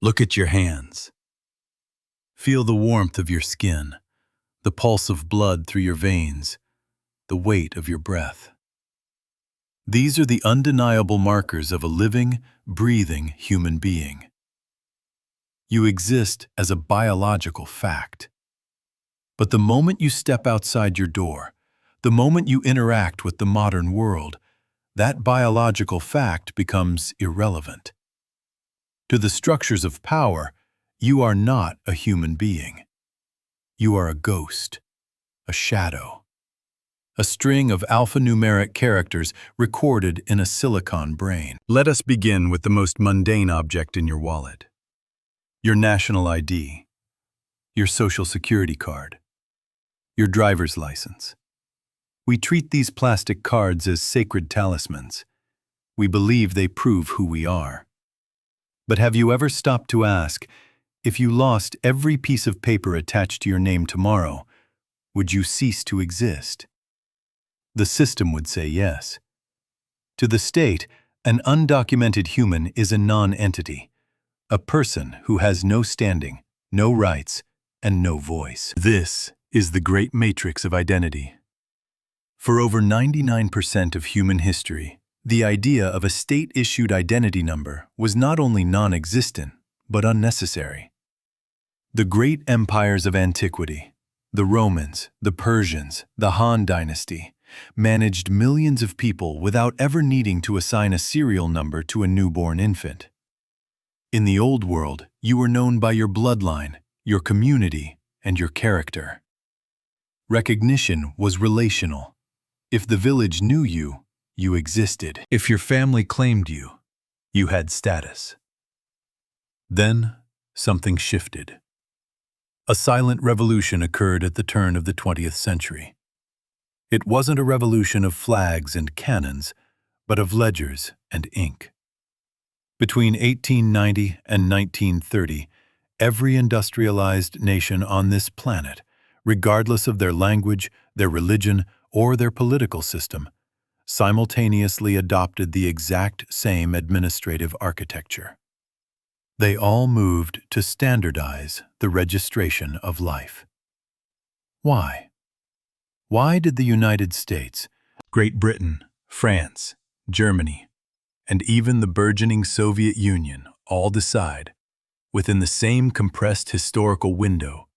Look at your hands. Feel the warmth of your skin, the pulse of blood through your veins, the weight of your breath. These are the undeniable markers of a living, breathing human being. You exist as a biological fact. But the moment you step outside your door, the moment you interact with the modern world, that biological fact becomes irrelevant. To the structures of power, you are not a human being. You are a ghost, a shadow, a string of alphanumeric characters recorded in a silicon brain. Let us begin with the most mundane object in your wallet. Your national ID, your social security card, your driver's license. We treat these plastic cards as sacred talismans. We believe they prove who we are. But have you ever stopped to ask, if you lost every piece of paper attached to your name tomorrow, would you cease to exist? The system would say yes. To the state, an undocumented human is a non-entity, a person who has no standing, no rights, and no voice. This is the great matrix of identity. For over 99% of human history, the idea of a state-issued identity number was not only non-existent, but unnecessary. The great empires of antiquity, the Romans, the Persians, the Han dynasty, managed millions of people without ever needing to assign a serial number to a newborn infant. In the old world, you were known by your bloodline, your community, and your character. Recognition was relational. If the village knew you, you existed. If your family claimed you, you had status. Then, something shifted. A silent revolution occurred at the turn of the 20th century. It wasn't a revolution of flags and cannons, but of ledgers and ink. Between 1890 and 1930, every industrialized nation on this planet, regardless of their language, their religion, or their political system, simultaneously adopted the exact same administrative architecture. They all moved to standardize the registration of life. Why? Why did the United States, Great Britain, France, Germany, and even the burgeoning Soviet Union all decide, within the same compressed historical window,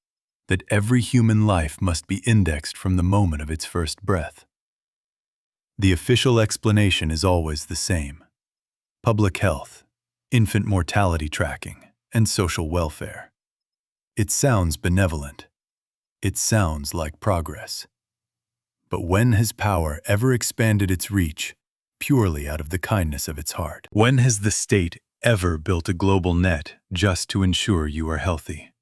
that every human life must be indexed from the moment of its first breath? The official explanation is always the same: public health, infant mortality tracking, and social welfare. It sounds benevolent. It sounds like progress. But when has power ever expanded its reach purely out of the kindness of its heart? When has the state ever built a global net just to ensure you are healthy?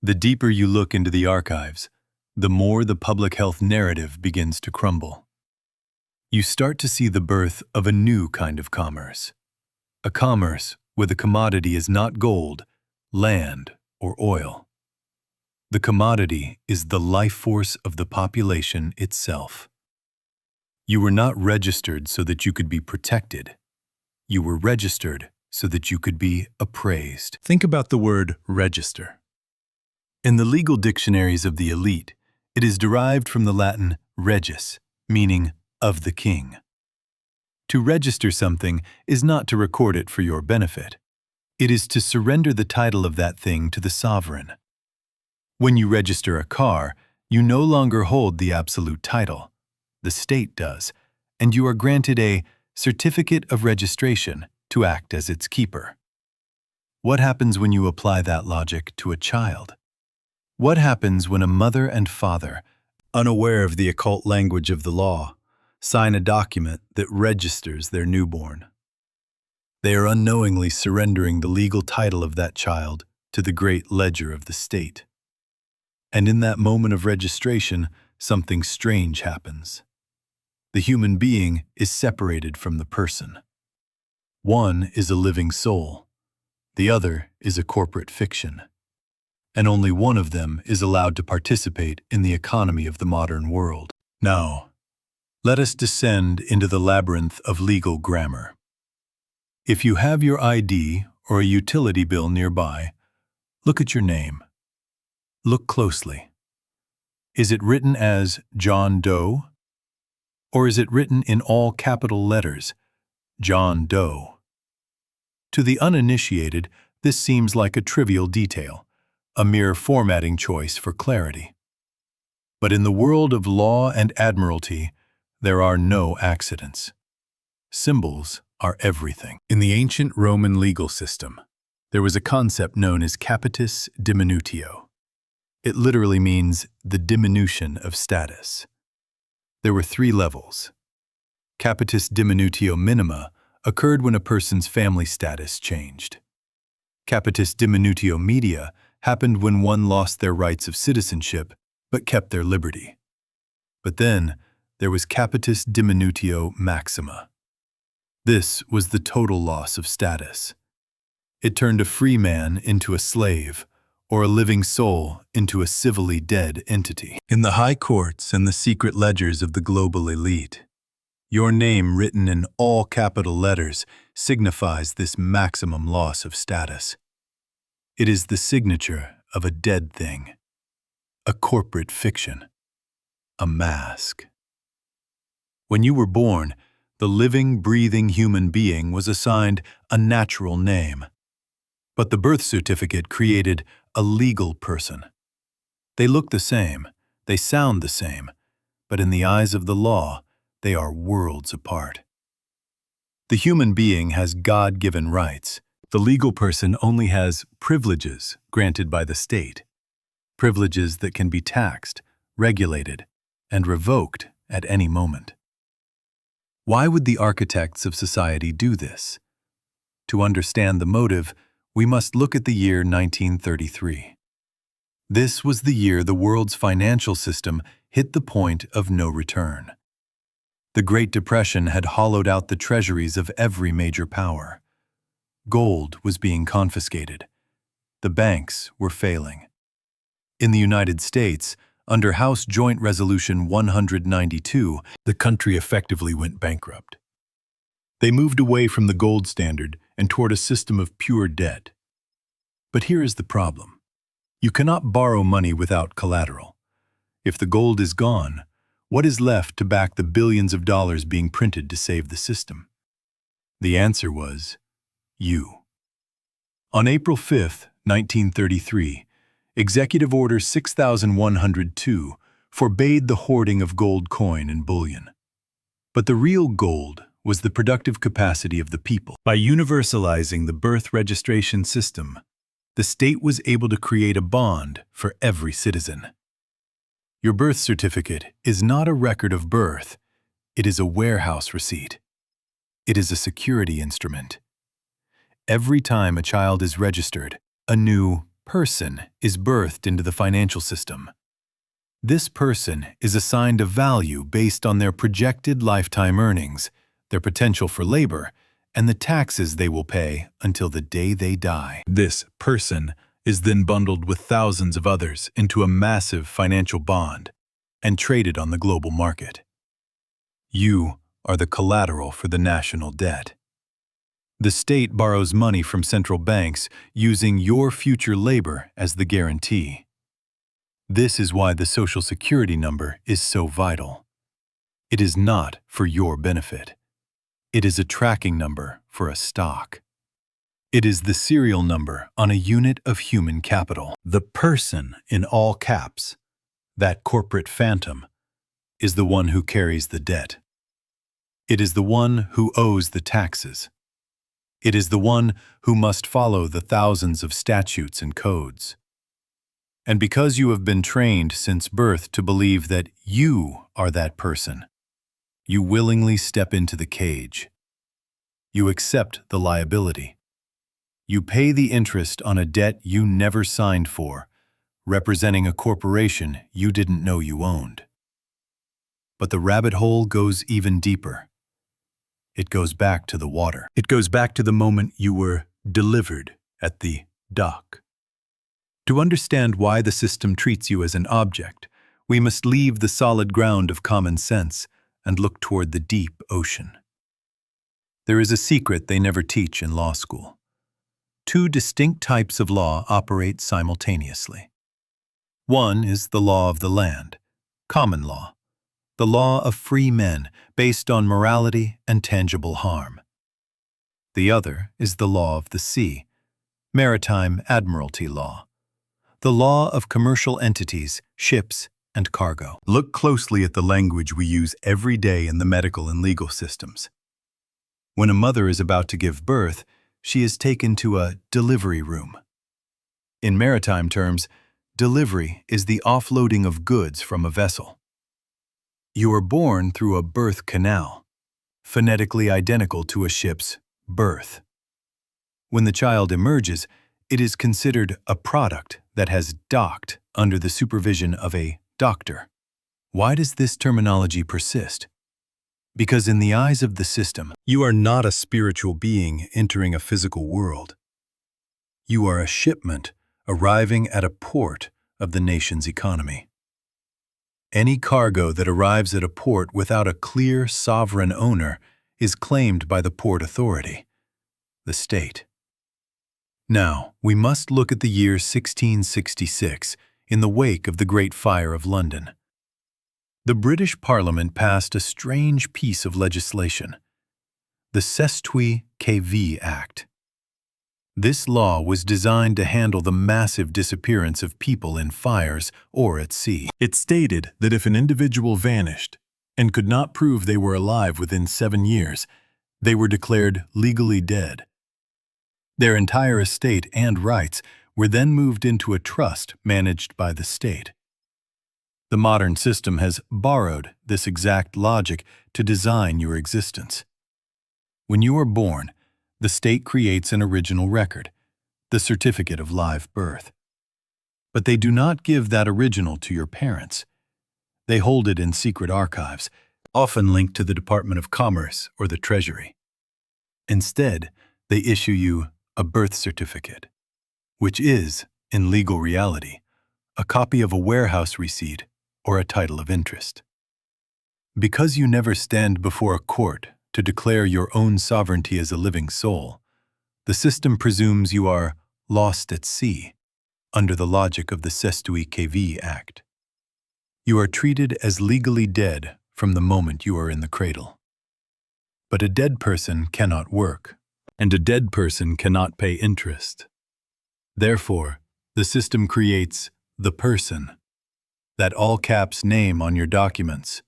The deeper you look into the archives, the more the public health narrative begins to crumble. You start to see the birth of a new kind of commerce. A commerce where the commodity is not gold, land, or oil. The commodity is the life force of the population itself. You were not registered so that you could be protected. You were registered so that you could be appraised. Think about the word register. In the legal dictionaries of the elite, it is derived from the Latin regis, meaning of the king. To register something is not to record it for your benefit. It is to surrender the title of that thing to the sovereign. When you register a car, you no longer hold the absolute title. The state does, and you are granted a certificate of registration to act as its keeper. What happens when you apply that logic to a child? What happens when a mother and father, unaware of the occult language of the law, sign a document that registers their newborn? They are unknowingly surrendering the legal title of that child to the great ledger of the state. And in that moment of registration, something strange happens. The human being is separated from the person. One is a living soul. The other is a corporate fiction. And only one of them is allowed to participate in the economy of the modern world. Now, let us descend into the labyrinth of legal grammar. If you have your ID or a utility bill nearby, look at your name. Look closely. Is it written as John Doe? Or is it written in all capital letters, John Doe? To the uninitiated, this seems like a trivial detail, a mere formatting choice for clarity. But in the world of law and admiralty, there are no accidents. Symbols are everything. In the ancient Roman legal system, there was a concept known as capitis diminutio. It literally means the diminution of status. There were 3 levels. Capitis diminutio minima occurred when a person's family status changed. Capitis diminutio media happened when one lost their rights of citizenship but kept their liberty. But then there was capitis diminutio maxima. This was the total loss of status. It turned a free man into a slave, or a living soul into a civilly dead entity. In the high courts and the secret ledgers of the global elite, your name written in all capital letters signifies this maximum loss of status. It is the signature of a dead thing, a corporate fiction, a mask. When you were born, the living, breathing human being was assigned a natural name. But the birth certificate created a legal person. They look the same, they sound the same, but in the eyes of the law, they are worlds apart. The human being has God-given rights. The legal person only has privileges granted by the state, privileges that can be taxed, regulated, and revoked at any moment. Why would the architects of society do this? To understand the motive, we must look at the year 1933. This was the year the world's financial system hit the point of no return. The Great Depression had hollowed out the treasuries of every major power. Gold was being confiscated. The banks were failing. In the United States, under House Joint Resolution 192, the country effectively went bankrupt. They moved away from the gold standard and toward a system of pure debt. But here is the problem. You cannot borrow money without collateral. If the gold is gone, what is left to back the billions of dollars being printed to save the system? The answer was you. On April 5, 1933, Executive Order 6102 forbade the hoarding of gold coin and bullion. But the real gold was the productive capacity of the people. By universalizing the birth registration system, the state was able to create a bond for every citizen. Your birth certificate is not a record of birth, it is a warehouse receipt. It is a security instrument. Every time a child is registered, a new person is birthed into the financial system. This person is assigned a value based on their projected lifetime earnings, their potential for labor, and the taxes they will pay until the day they die. This person is then bundled with thousands of others into a massive financial bond and traded on the global market. You are the collateral for the national debt. The state borrows money from central banks using your future labor as the guarantee. This is why the Social Security number is so vital. It is not for your benefit. It is a tracking number for a stock. It is the serial number on a unit of human capital. The person in all caps, that corporate phantom, is the one who carries the debt. It is the one who owes the taxes. It is the one who must follow the thousands of statutes and codes. And because you have been trained since birth to believe that you are that person, you willingly step into the cage. You accept the liability. You pay the interest on a debt you never signed for, representing a corporation you didn't know you owned. But the rabbit hole goes even deeper. It goes back to the water. It goes back to the moment you were delivered at the dock. To understand why the system treats you as an object, we must leave the solid ground of common sense and look toward the deep ocean. There is a secret they never teach in law school. two distinct types of law operate simultaneously. One is the law of the land, common law, the law of free men based on morality and tangible harm. The other is the law of the sea, Maritime Admiralty Law, the law of commercial entities, ships, and cargo. Look closely at the language we use every day in the medical and legal systems. When a mother is about to give birth, she is taken to a delivery room. In maritime terms, delivery is the offloading of goods from a vessel. You are born through a birth canal, phonetically identical to a ship's berth. When the child emerges, it is considered a product that has docked under the supervision of a doctor. Why does this terminology persist? Because in the eyes of the system, you are not a spiritual being entering a physical world. You are a shipment arriving at a port of the nation's economy. Any cargo that arrives at a port without a clear sovereign owner is claimed by the port authority, the state. Now, we must look at the year 1666 in the wake of the Great Fire of London. The British Parliament passed a strange piece of legislation, the Cestui Que Vie Act. This law was designed to handle the massive disappearance of people in fires or at sea. It stated that if an individual vanished and could not prove they were alive within 7 years, they were declared legally dead. Their entire estate and rights were then moved into a trust managed by the state. The modern system has borrowed this exact logic to design your existence. When you are born, the state creates an original record, the certificate of live birth. But they do not give that original to your parents. They hold it in secret archives, often linked to the Department of Commerce or the Treasury. Instead, they issue you a birth certificate, which is, in legal reality, a copy of a warehouse receipt or a title of interest. Because you never stand before a court to declare your own sovereignty as a living soul, the system presumes you are lost at sea under the logic of the Cestui Que Vie Act. You are treated as legally dead from the moment you are in the cradle. But a dead person cannot work, and a dead person cannot pay interest. Therefore, the system creates the person, that all-caps name on your documents,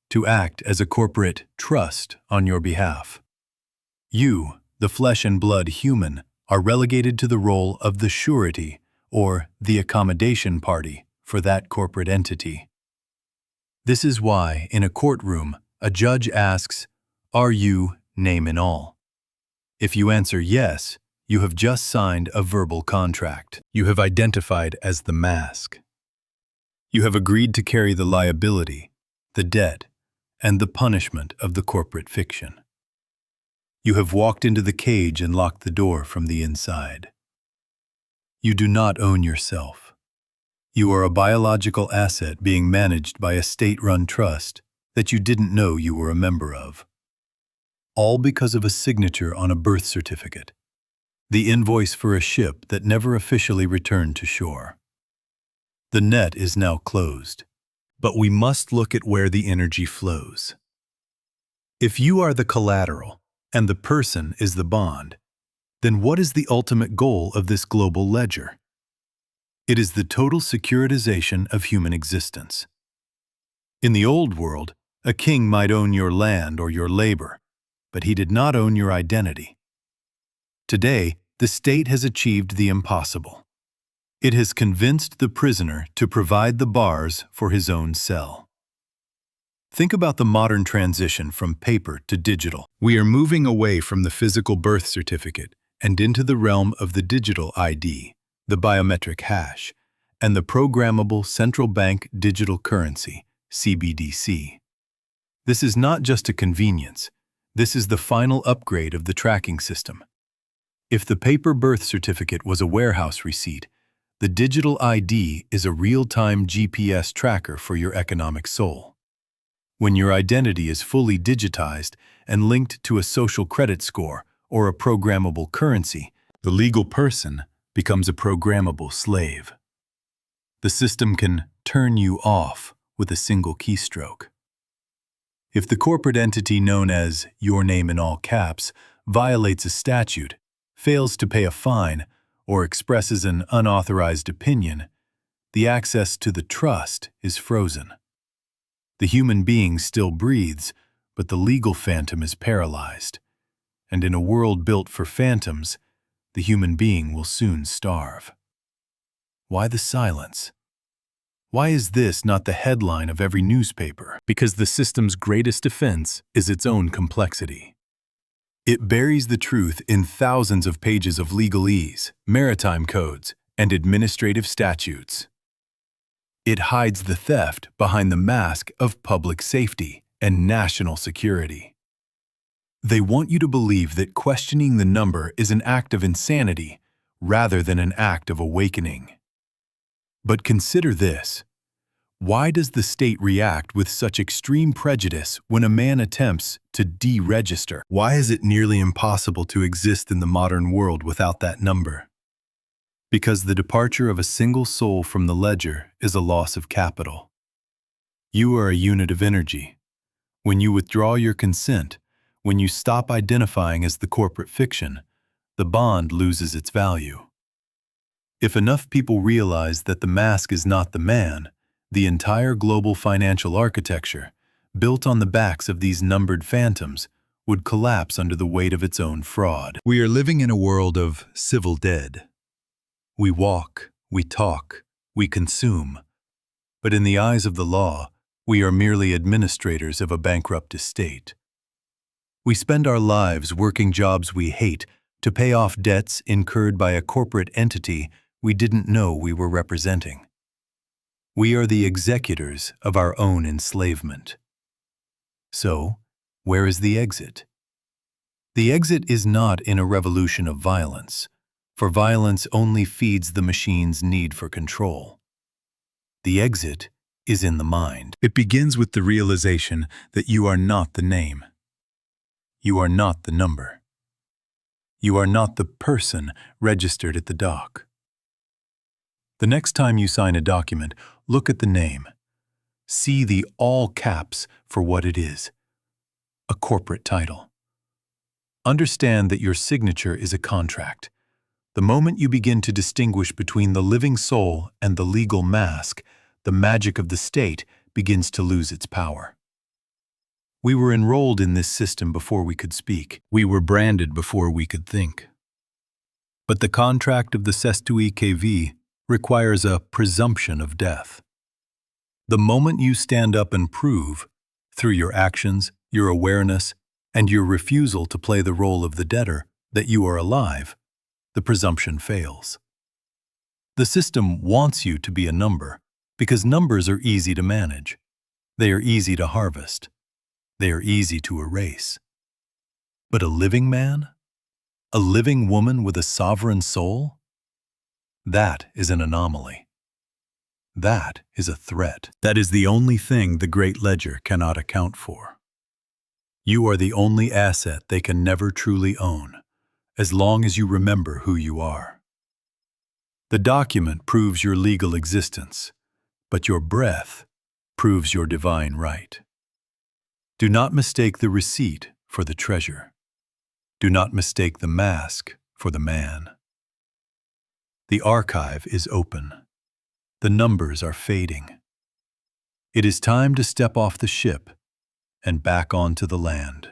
to act as a corporate trust on your behalf. You, the flesh and blood human, are relegated to the role of the surety or the accommodation party for that corporate entity. This is why, in a courtroom, a judge asks, "Are you name and all?" If you answer yes, you have just signed a verbal contract. You have identified as the mask. You have agreed to carry the liability, the debt, and the punishment of the corporate fiction. You have walked into the cage and locked the door from the inside. You do not own yourself. You are a biological asset being managed by a state-run trust that you didn't know you were a member of. All because of a signature on a birth certificate, the invoice for a ship that never officially returned to shore. The net is now closed, but we must look at where the energy flows. If you are the collateral and the person is the bond, then what is the ultimate goal of this global ledger? It is the total securitization of human existence. In the old world, a king might own your land or your labor, but he did not own your identity. Today, the state has achieved the impossible. It has convinced the prisoner to provide the bars for his own cell. Think about the modern transition from paper to digital. We are moving away from the physical birth certificate and into the realm of the digital ID, the biometric hash, and the programmable central bank digital currency, CBDC. This is not just a convenience. This is the final upgrade of the tracking system. If the paper birth certificate was a warehouse receipt, the digital ID is a real-time GPS tracker for your economic soul. When your identity is fully digitized and linked to a social credit score or a programmable currency, The legal person becomes a programmable slave. The system can turn you off with a single keystroke. If the corporate entity known as your name in all caps violates a statute, fails to pay a fine, or expresses an unauthorized opinion, the access to the trust is frozen. The human being still breathes, but the legal phantom is paralyzed. And in a world built for phantoms, the human being will soon starve. Why the silence? Why is this not the headline of every newspaper? Because the system's greatest defense is its own complexity. It buries the truth in thousands of pages of legalese, maritime codes, and administrative statutes. It hides the theft behind the mask of public safety and national security. They want you to believe that questioning the number is an act of insanity rather than an act of awakening. But consider this. Why does the state react with such extreme prejudice when a man attempts to deregister? Why is it nearly impossible to exist in the modern world without that number? Because the departure of a single soul from the ledger is a loss of capital. You are a unit of energy. When you withdraw your consent, when you stop identifying as the corporate fiction, the bond loses its value. If enough people realize that the mask is not the man, the entire global financial architecture, built on the backs of these numbered phantoms, would collapse under the weight of its own fraud. We are living in a world of civil dead. We walk, we talk, we consume. But in the eyes of the law, we are merely administrators of a bankrupt estate. We spend our lives working jobs we hate to pay off debts incurred by a corporate entity we didn't know we were representing. We are the executors of our own enslavement. So, where is the exit? The exit is not in a revolution of violence, for violence only feeds the machine's need for control. The exit is in the mind. It begins with the realization that you are not the name. You are not the number. You are not the person registered at the dock. The next time you sign a document, look at the name. See the all caps for what it is, a corporate title. Understand that your signature is a contract. The moment you begin to distinguish between the living soul and the legal mask, the magic of the state begins to lose its power. We were enrolled in this system before we could speak. We were branded before we could think. But the contract of the Cestui Que Vie requires a presumption of death. The moment you stand up and prove, through your actions, your awareness, and your refusal to play the role of the debtor, that you are alive, the presumption fails. The system wants you to be a number because numbers are easy to manage. They are easy to harvest. They are easy to erase. But a living man? A living woman with a sovereign soul? That is an anomaly. That is a threat. That is the only thing the Great Ledger cannot account for. You are the only asset they can never truly own, as long as you remember who you are. The document proves your legal existence, but your breath proves your divine right. Do not mistake the receipt for the treasure. Do not mistake the mask for the man. The archive is open. The numbers are fading. It is time to step off the ship and back onto the land.